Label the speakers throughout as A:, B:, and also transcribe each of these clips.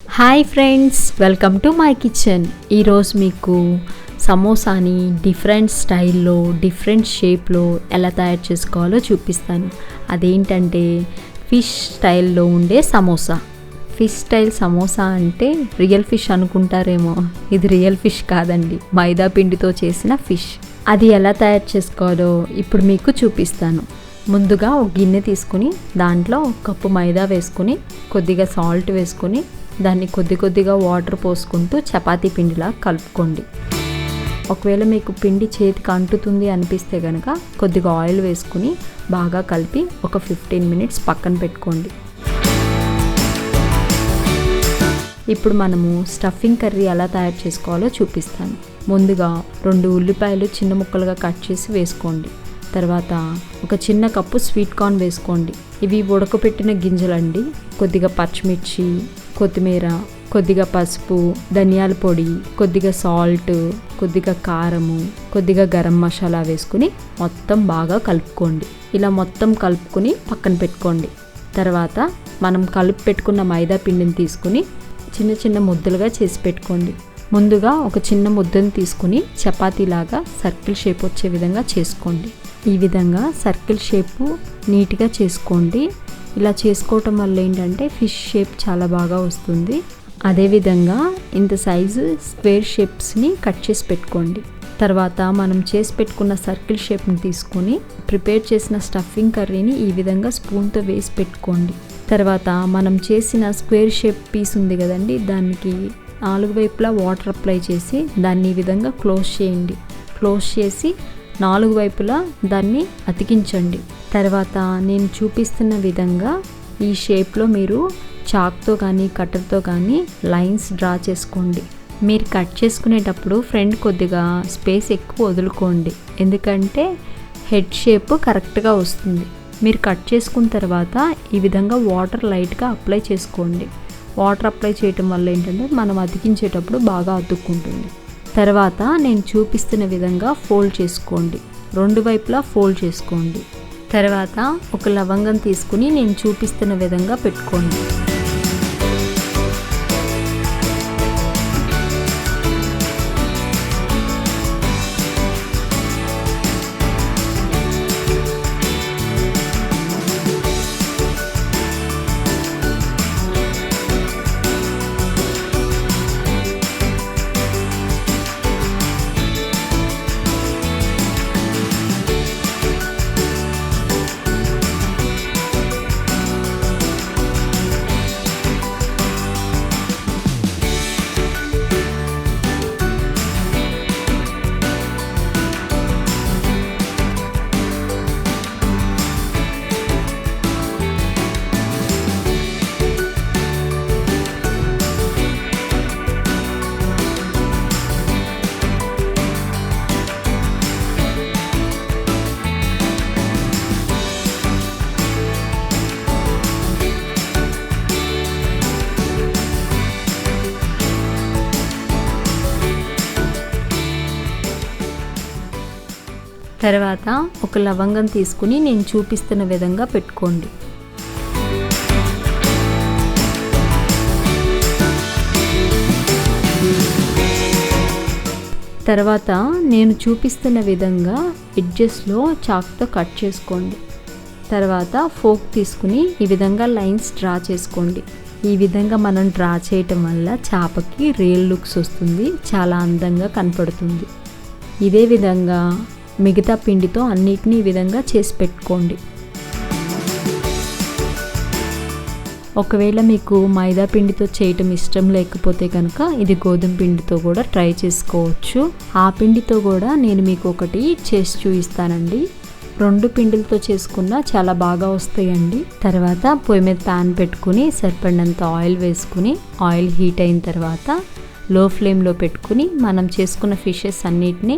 A: Hi friends, welcome to my kitchen. ఈరోజు మీకు సమోసాని different స్టైల్లో డిఫరెంట్ షేప్లో ఎలా తయారు చేసుకోవాలో చూపిస్తాను. అదేంటంటే ఫిష్ స్టైల్లో ఉండే సమోసా. ఫిష్ స్టైల్ సమోసా అంటే రియల్ ఫిష్ అనుకుంటారేమో, ఇది రియల్ ఫిష్ కాదండి, మైదా పిండితో చేసిన ఫిష్. అది ఎలా తయారు చేసుకోవాలో ఇప్పుడు మీకు చూపిస్తాను. ముందుగా ఒక గిన్నె తీసుకుని దాంట్లో ఒక కప్పు మైదా వేసుకుని కొద్దిగా సాల్ట్ వేసుకుని దాన్ని కొద్దిగా వాటర్ పోసుకుంటూ చపాతీ పిండిలా కలుపుకోండి. ఒకవేళ మీకు పిండి చేతికి అంటుతుంది అనిపిస్తే కనుక కొద్దిగా ఆయిల్ వేసుకుని బాగా కలిపి ఒక 15 మినిట్స్ పక్కన పెట్టుకోండి. ఇప్పుడు మనము స్టఫింగ్ కర్రీ ఎలా తయారు చేసుకోవాలో చూపిస్తాను. ముందుగా 2 ఉల్లిపాయలు చిన్న ముక్కలుగా కట్ చేసి వేసుకోండి. తర్వాత ఒక చిన్న కప్పు స్వీట్ కార్న్ వేసుకోండి. ఇవి ఉడకపెట్టిన గింజలండి. కొద్దిగా పచ్చిమిర్చి, కొత్తిమీర, కొద్దిగా పసుపు, ధనియాల పొడి, కొద్దిగా సాల్ట్, కొద్దిగా కారము, కొద్దిగా గరం మసాలా వేసుకుని మొత్తం బాగా కలుపుకోండి. ఇలా మొత్తం కలుపుకొని పక్కన పెట్టుకోండి. తర్వాత మనం కలిపి పెట్టుకున్న మైదా పిండిని తీసుకుని చిన్న చిన్న ముద్దలుగా చేసి పెట్టుకోండి. ముందుగా ఒక చిన్న ముద్దను తీసుకుని చపాతీలాగా సర్కిల్ షేప్ వచ్చే విధంగా చేసుకోండి. ఈ విధంగా సర్కిల్ షేపు నీట్గా చేసుకోండి. ఇలా చేసుకోవటం వల్ల ఏంటంటే ఫిష్ షేప్ చాలా బాగా వస్తుంది. అదేవిధంగా ఇంత సైజు స్క్వేర్ షేప్స్ని కట్ చేసి పెట్టుకోండి. తర్వాత మనం చేసి పెట్టుకున్న సర్కిల్ షేప్ని తీసుకొని ప్రిపేర్ చేసిన స్టఫింగ్ కర్రీని ఈ విధంగా స్పూన్తో వేసి పెట్టుకోండి. తర్వాత మనం చేసిన స్క్వేర్ షేప్ పీస్ ఉంది కదండి, దానికి 4 వైపులా వాటర్ అప్లై చేసి దాన్ని ఈ విధంగా క్లోజ్ చేయండి. క్లోజ్ చేసి 4 వైపులా దాన్ని అతికించండి. తర్వాత నేను చూపిస్తున్న విధంగా ఈ షేప్లో మీరు చాక్తో కానీ కట్టర్తో కానీ లైన్స్ డ్రా చేసుకోండి. మీరు కట్ చేసుకునేటప్పుడు ఫ్రంట్ కొద్దిగా స్పేస్ ఎక్కువ వదులుకోండి, ఎందుకంటే హెడ్ షేప్ కరెక్ట్గా వస్తుంది. మీరు కట్ చేసుకున్న తర్వాత ఈ విధంగా వాటర్ లైట్గా అప్లై చేసుకోండి. వాటర్ అప్లై చేయటం వల్ల ఏంటంటే మనం అతికించేటప్పుడు బాగా అతుక్కుంటుంది. తర్వాత నేను చూపిస్తున్న విధంగా ఫోల్డ్ చేసుకోండి. 2 వైపులా ఫోల్డ్ చేసుకోండి. తర్వాత ఒక లవంగం తీసుకుని నేను చూపిస్తున్న విధంగా పెట్టుకోండి. తర్వాత ఒక లవంగం తీసుకుని నేను చూపిస్తున్న విధంగా పెట్టుకోండి. తర్వాత నేను చూపిస్తున్న విధంగా ఎడ్జెస్లో చాక్తో కట్ చేసుకోండి. తర్వాత ఫోక్ తీసుకుని ఈ విధంగా లైన్స్ డ్రా చేసుకోండి. ఈ విధంగా మనం డ్రా చేయటం వల్ల చేపకి రియల్ లుక్స్ వస్తుంది, చాలా అందంగా కనపడుతుంది. ఇదే విధంగా మిగతా పిండితో అన్నిటినీ ఈ విధంగా చేసి పెట్టుకోండి. ఒకవేళ మీకు మైదా పిండితో చేయటం ఇష్టం లేకపోతే కనుక ఇది గోధుమ పిండితో కూడా ట్రై చేసుకోవచ్చు. ఆ పిండితో కూడా నేను మీకు ఒకటి చేసి చూపిస్తానండి. 2 పిండిలతో చేసుకున్న చాలా బాగా వస్తాయండి. తర్వాత పొయ్యి మీద ప్యాన్ పెట్టుకుని సరిపడినంత ఆయిల్ వేసుకుని ఆయిల్ హీట్ అయిన తర్వాత లో ఫ్లేమ్లో పెట్టుకుని మనం చేసుకున్న ఫిషెస్ అన్నిటినీ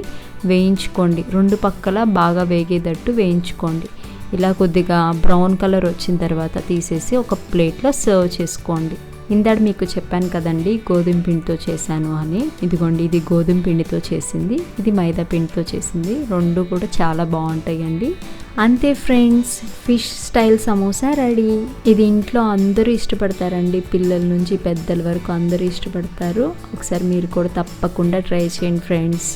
A: వేయించుకోండి. 2 పక్కల బాగా వేగేటట్టు వేయించుకోండి. ఇలా కొద్దిగా బ్రౌన్ కలర్ వచ్చిన తర్వాత తీసేసి ఒక ప్లేట్లో సర్వ్ చేసుకోండి. ఇందాక మీకు చెప్పాను కదండి గోధుమ పిండితో చేశాను అని. ఇదిగోండి, ఇది గోధుమ పిండితో చేసింది, ఇది మైదా పిండితో చేసింది. రెండు కూడా చాలా బాగుంటాయండి. అంతే friends, fish style samosa ready. ఇది ఇంట్లో అందరూ ఇష్టపడతారండి, పిల్లల నుంచి పెద్దల వరకు అందరూ ఇష్టపడతారు. ఒకసారి మీరు కూడా తప్పకుండా ట్రై చేయండి ఫ్రెండ్స్.